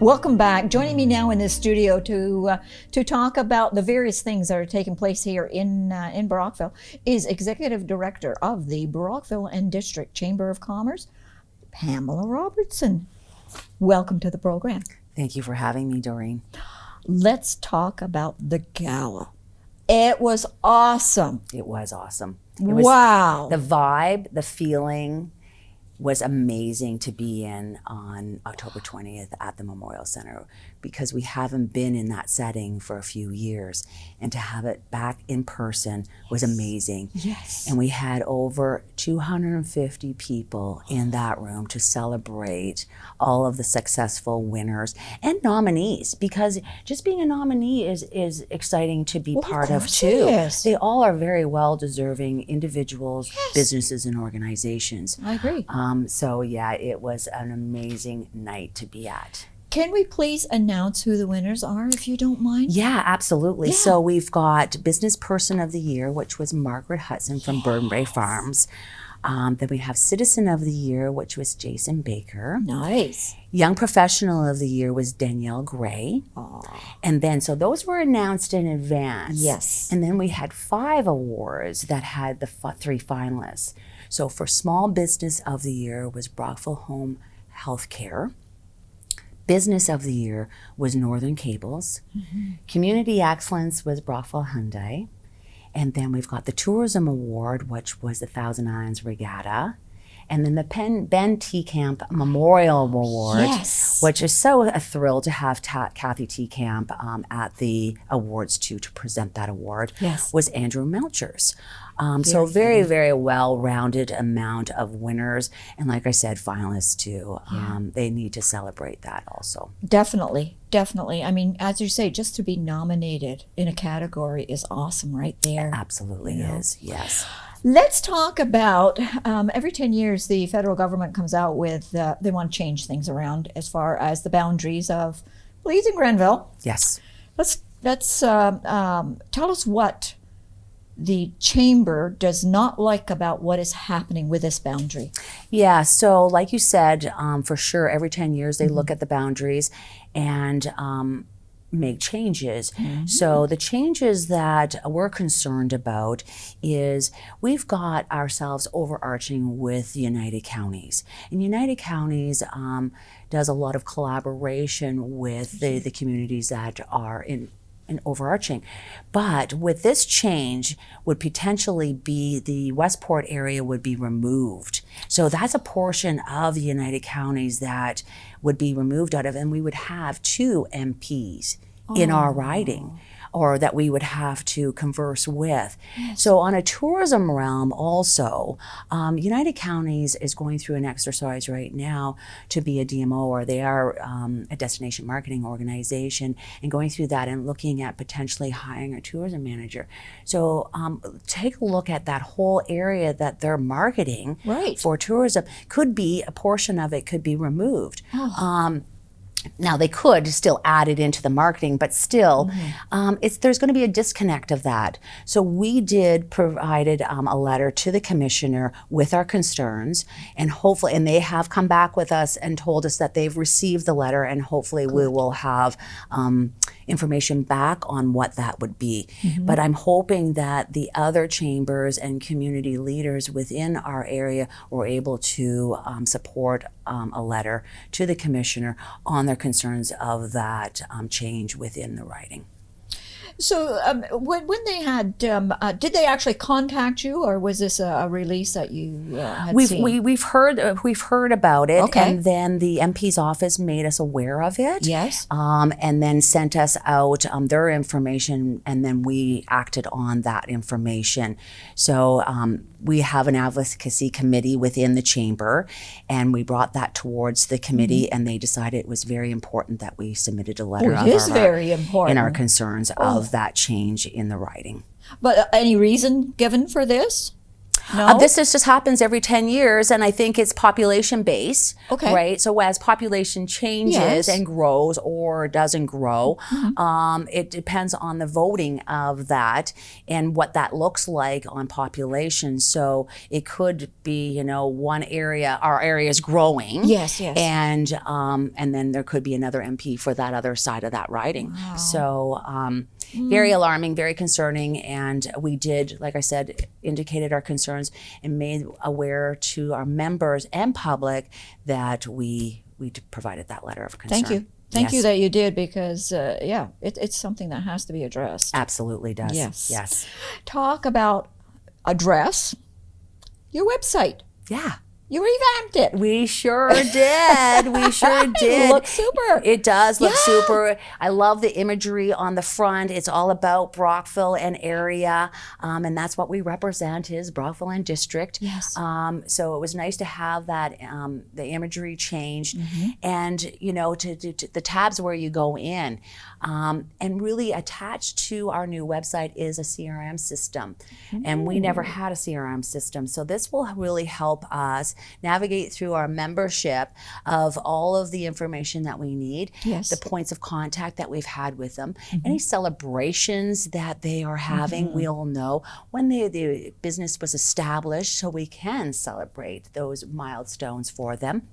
Welcome back. Joining me now in the studio to talk about the various things that are taking place here in Brockville is Executive Director of the Brockville and District Chamber of Commerce, Pamela Robertson. Welcome to the program. Thank you for having me, Doreen. Let's talk about the gala. It was awesome. It was awesome. Wow. The vibe, the feeling was amazing to be in on October 20th at the Memorial Center, because we haven't been in that setting for a few years, and to have it back in person was amazing. Yes. And we had over 250 people in that room to celebrate all of the successful winners and nominees, because just being a nominee is exciting to be part of too. They all are very well deserving individuals, businesses, and organizations. I agree. So yeah, it was an amazing night to be at. Can we please announce who the winners are, if you don't mind? Yeah, absolutely. Yeah. So we've got Business Person of the Year, which was Margaret Hudson from Burnbrae Farms. Then we have Citizen of the Year, which was Jason Baker. Nice. Young Professional of the Year was Danielle Gray. Aww. And then, so those were announced in advance. Yes. And then we had 5 awards that had the 3 finalists. So for Small Business of the Year was Brockville Home Healthcare. Business of the Year was Northern Cables. Mm-hmm. Community Excellence was Brockville Hyundai. And then we've got the Tourism Award, which was the Thousand Islands Regatta. And then the Ben Camp Memorial Award, which is so a thrill to have Kathy Camp at the awards to present that award, was Andrew Melchers. So very, very well-rounded amount of winners. And like I said, finalists too. They need to celebrate that also. Definitely, definitely. I mean, as you say, just to be nominated in a category is awesome right there. It absolutely is, yes. Let's talk about, every 10 years, the federal government comes out with, they want to change things around as far as the boundaries of Belize and Grenville. Yes. Let's tell us what the Chamber does not like about what is happening with this boundary. Yeah, so like you said, for sure, every 10 years they look at the boundaries and make changes. So the changes that we're concerned about is we've got ourselves overarching with the United Counties. And United Counties does a lot of collaboration with the communities that are in overarching. But with this change would potentially be the Westport area would be removed. So that's a portion of the United Counties that would be removed out of, and we would have 2 MPs in our riding, or that we would have to converse with. So on a tourism realm also, United Counties is going through an exercise right now to be a DMO, or they are a destination marketing organization, and going through that and looking at potentially hiring a tourism manager. So take a look at that whole area that they're marketing for tourism. Could be a portion of it could be removed. Now they could still add it into the marketing, but still, there's going to be a disconnect of that. So we provided a letter to the commissioner with our concerns, and hopefully, and they have come back with us and told us that they've received the letter, and hopefully we will have information back on what that would be. But I'm hoping that the other chambers and community leaders within our area were able to support a letter to the commissioner on their concerns of that change within the riding. So when they had, did they actually contact you, or was this a release that you had seen? We've heard about it, and then the MP's office made us aware of it. Yes. And then sent us out their information, and then we acted on that information. So we have an advocacy committee within the chamber, and we brought that towards the committee, and they decided it was very important that we submitted a letter in our concerns of that change in the riding. But any reason given for this? No? This just happens every 10 years, and I think it's population based, Okay. right? So as population changes Yes. and grows or doesn't grow, it depends on the voting of that and what that looks like on population. So it could be, you know, one area, our area is growing. Yes, yes. And then there could be another MP for that other side of that riding. Wow. So very alarming, very concerning, and we did, like I said, indicated our concerns and made aware to our members and public that we provided that letter of concern. Thank you. Thank you that you did, because yeah, it's something that has to be addressed. Absolutely does. Yes. Yes. Talk about address, your website. Yeah. You revamped it. We sure did. We sure did. It looks super. It does look super. I love the imagery on the front. It's all about Brockville and area, and that's what we represent, is Brockville and District. Yes. So it was nice to have that, the imagery changed, and you know, to the tabs where you go in, and really attached to our new website is a CRM system, and we never had a CRM system. So this will really help us navigate through our membership of all of the information that we need, the points of contact that we've had with them, any celebrations that they are having, we'll know when the business was established, so we can celebrate those milestones for them.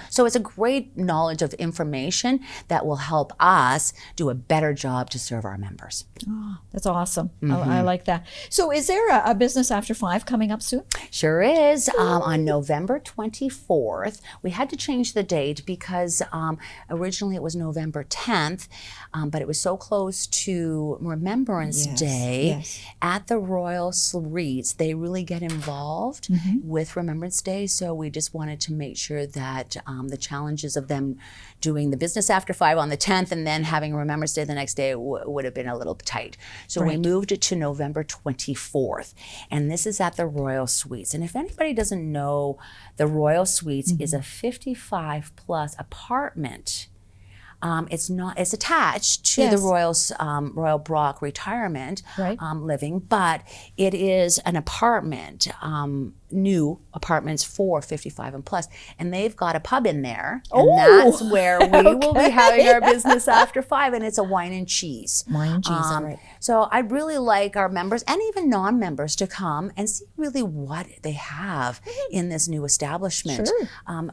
So it's a great knowledge of information that will help us do a better job to serve our members. Oh, that's awesome. I like that. So is there a Business After 5 coming up soon? Sure is. On November 24th. We had to change the date because originally it was November 10th, but it was so close to Remembrance Day at the Royal Suites. They really get involved with Remembrance Day, so we just wanted to make sure that the challenges of them doing the Business After 5 on the 10th and then having Remembrance Day the next day would have been a little tight. So we moved it to November 24th. And this is at the Royal Suites. And if anybody doesn't know, the Royal Suites is a 55 plus apartment. It's attached to the Royal Brock retirement living, but it is an apartment, new apartments for 55 and plus, and they've got a pub in there, and that's where we will be having our Business After 5, and it's a wine and cheese. Wine and cheese, So I'd really like our members and even non-members to come and see really what they have in this new establishment,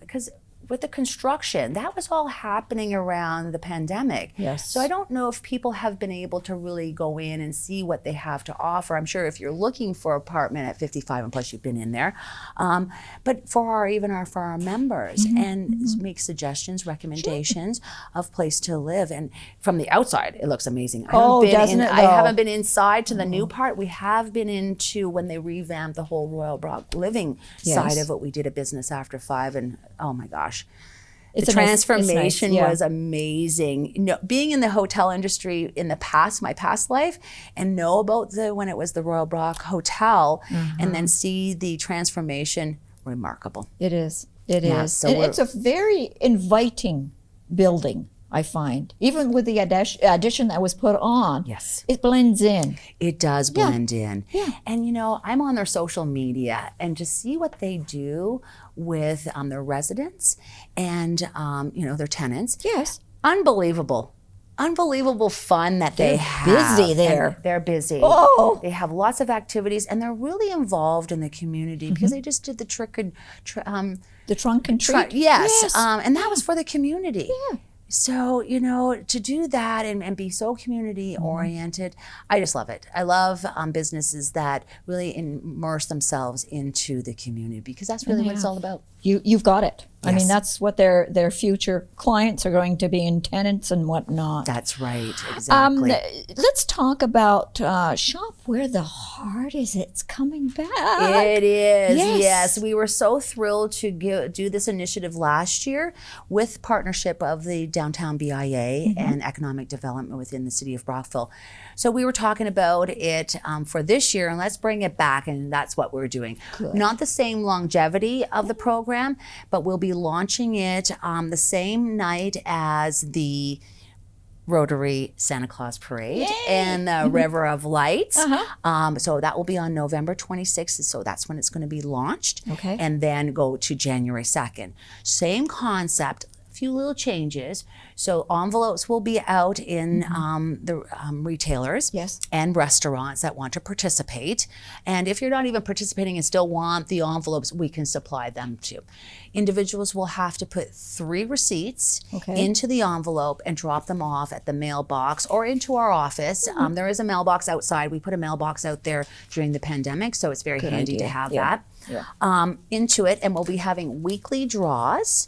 because with the construction, that was all happening around the pandemic. Yes. So I don't know if people have been able to really go in and see what they have to offer. I'm sure if you're looking for an apartment at 55 and plus, you've been in there. But for our members, and make suggestions, recommendations of place to live. And from the outside, it looks amazing. I haven't been inside to the new part. We have been into when they revamped the whole Royal Brock living side of it. We did a Business After 5, and oh my gosh. The transformation was amazing. You know, being in the hotel industry in the past, my past life, and know about when it was the Royal Brock Hotel, and then see the transformation, remarkable. It is. It is. So it's a very inviting building, I find. Even with the addition that was put on, it blends in. It does blend in. Yeah. And you know, I'm on their social media, and to see what they do with their residents and you know, their tenants. Yes. Unbelievable fun that they have. Busy there. And they're busy. Oh. They have lots of activities, and they're really involved in the community because they just did the the trunk and treat. Yes. And that was for the community. Yeah. So, you know, to do that and be so community oriented, I just love it. I love businesses that really immerse themselves into the community, because that's really what it's all about. You've got it. I mean, that's what their future clients are going to be, in tenants and whatnot. That's right, exactly. Let's talk about Shop Where the Heart Is. It's coming back. It is, yes. We were so thrilled to do this initiative last year with partnership of the Downtown BIA and Economic Development within the City of Brockville. So we were talking about it for this year, and let's bring it back, and that's what we're doing. Good. Not the same longevity of the program, but we'll be launching it the same night as the Rotary Santa Claus Parade and the River of Lights. So that will be on November 26th. So that's when it's going to be launched. Okay. And then go to January 2nd. Same concept, a few little changes. So envelopes will be out in the retailers and restaurants that want to participate. And if you're not even participating and still want the envelopes, we can supply them too. Individuals will have to put 3 receipts into the envelope and drop them off at the mailbox or into our office. There is a mailbox outside. We put a mailbox out there during the pandemic, so it's very handy to have that. Into it, and we'll be having weekly draws,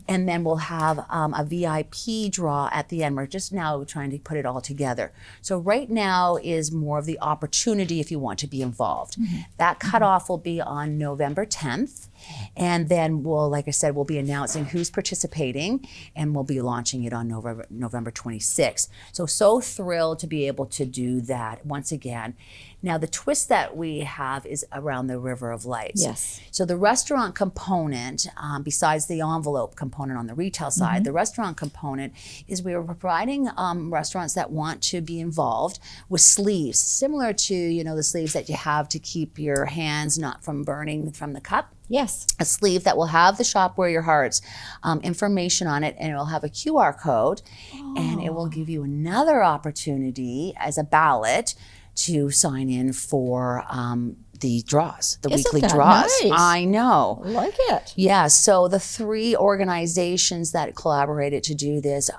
and then we'll have a VIP draw at the end. We're just now trying to put it all together. So right now is more of the opportunity if you want to be involved. That cutoff will be on November 10th. And then we'll, like I said, we'll be announcing who's participating, and we'll be launching it on November 26th. So thrilled to be able to do that once again. Now, the twist that we have is around the River of Lights. Yes. So the restaurant component, besides the envelope component on the retail side, the restaurant component is we are providing restaurants that want to be involved with sleeves, similar to, you know, the sleeves that you have to keep your hands not from burning from the cup. Yes. A sleeve that will have the Shop Where Your Heart's information on it, and it will have a QR code, and it will give you another opportunity as a ballot to sign in for the draws, the weekly draws. Nice? I know. I like it. Yeah, so the 3 organizations that collaborated to do this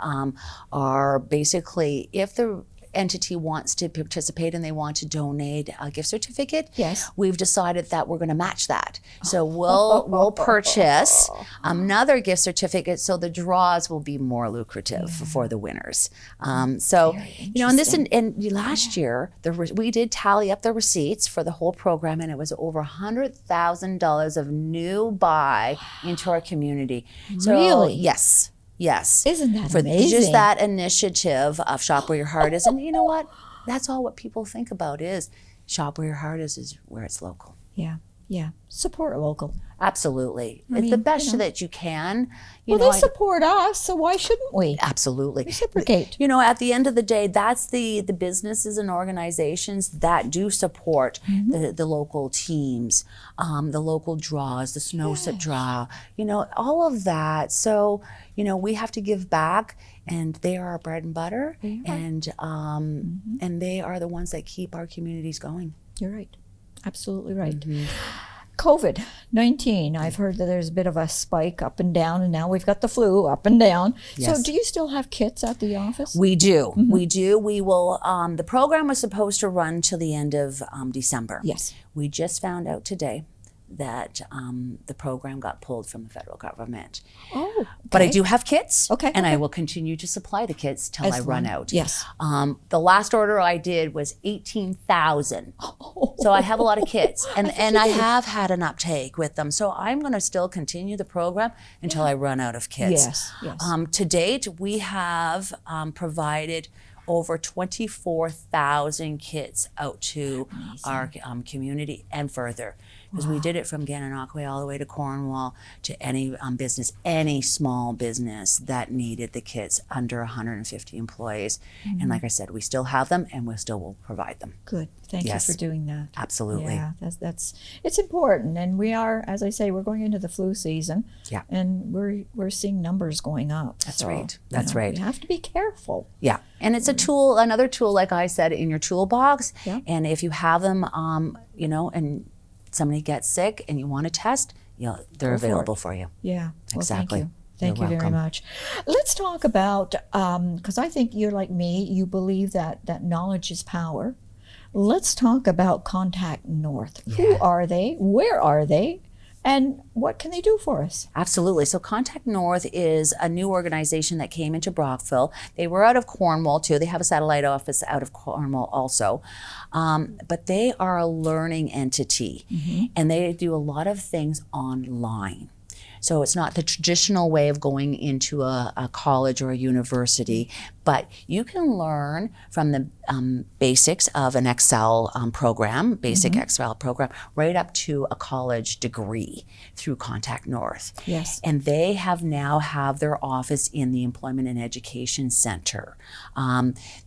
are basically, if the entity wants to participate and they want to donate a gift certificate, we've decided that we're going to match that. So we'll purchase another gift certificate, so the draws will be more lucrative for the winners. So you know, and this and last year we did tally up the receipts for the whole program, and it was over $100,000 of new buy into our community. So, really? Yes. Yes. Isn't that for amazing? Just that initiative of Shop Where Your Heart Is. And you know what? That's all what people think about is Shop Where Your Heart is where it's local. Yeah. Yeah. Support local. Absolutely. It's the best that you can. Well, they support us, so why shouldn't we? Absolutely. Reciprocate. You know, at the end of the day, that's the businesses and organizations that do support the local teams, the local draws, the snow set draw, you know, all of that. So, you know, we have to give back, and they are our bread and butter, and they are the ones that keep our communities going. You're right. Absolutely right. COVID-19, I've heard that there's a bit of a spike up and down, and now we've got the flu up and down. So do you still have kits at the office? We do. We do. We will, the program was supposed to run till the end of December. Yes. We just found out today that the program got pulled from the federal government. Oh, okay. But I do have kits, and I I will continue to supply the kits till I run out. Yes. The last order I did was 18,000. So I have a lot of kits, and I have had an uptake with them. So I'm going to still continue the program until I run out of kits. Yes. Yes. To date, we have provided over 24,000 kits out to our community and further. Because we did it from Gananoque all the way to Cornwall to any business, any small business that needed the kits under 150 employees. And like I said, we still have them, and we still will provide them. Good. Thank you for doing that. Absolutely. Yeah, that's it's important. And we are, as I say, we're going into the flu season. Yeah. And we're seeing numbers going up. That's right. That's right. You have to be careful. Yeah. And it's a tool, another tool, like I said, in your toolbox. Yeah. And if you have them, you know, and somebody gets sick and you want to test, you know, they're available for you. Yeah. Well, exactly. Thank you very much. Let's talk about, because I think you're like me, you believe that knowledge is power. Let's talk about Contact North. Yeah. Who are they? Where are they? And what can they do for us? Absolutely. So Contact North is a new organization that came into Brockville. They were out of Cornwall too. They have a satellite office out of Cornwall also. But they are a learning entity, and they do a lot of things online. So it's not the traditional way of going into a college or a university, But you can learn from the basics of an Excel program, basic Excel program, right up to a college degree through Contact North. Yes. And they now have their office in the Employment and Education Center.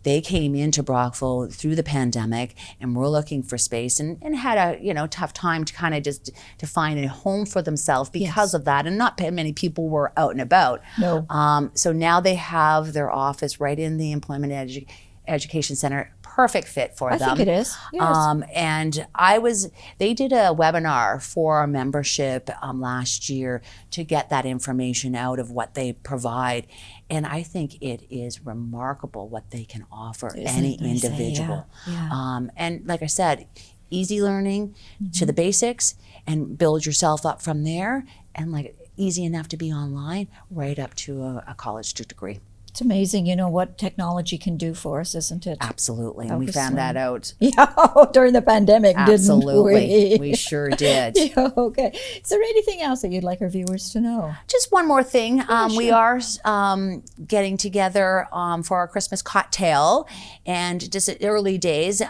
They came into Brockville through the pandemic and were looking for space and had a tough time to kind of just to find a home for themselves because of that. And not many people were out and about. No. So now they have their office right in the Employment and Education Center. Perfect fit for them. I think it is. Yes. And they did a webinar for our membership last year to get that information out of what they provide. And I think it is remarkable what they can offer any individual. And like I said, easy learning to the basics and build yourself up from there. And like easy enough to be online right up to a college degree. It's amazing, what technology can do for us, isn't it? Absolutely. And we found that out. Yeah, during the pandemic, Absolutely. didn't We sure did. Yeah, okay. Is there anything else that you'd like our viewers to know? Just one more thing. Sure. We are getting together for our Christmas cocktail, and just early days,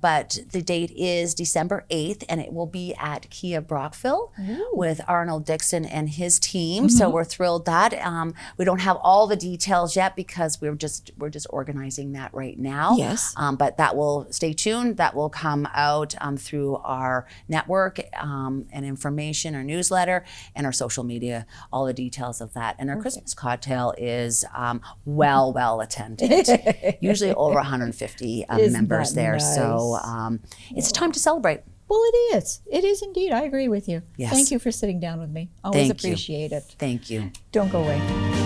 but the date is December 8th, and it will be at Kia Brockville with Arnold Dixon and his team. So we're thrilled that. We don't have all the details yet because we're just organizing that right now. Yes. But that will stay tuned. That will come out through our network and information, our newsletter, and our social media. All the details of that. And our Christmas cocktail is well attended. Usually over 150 members there. Nice? So it's time to celebrate. Well, it is. It is indeed. I agree with you. Yes. Thank you for sitting down with me. Always Thank you. appreciate it. Thank you. Don't go away.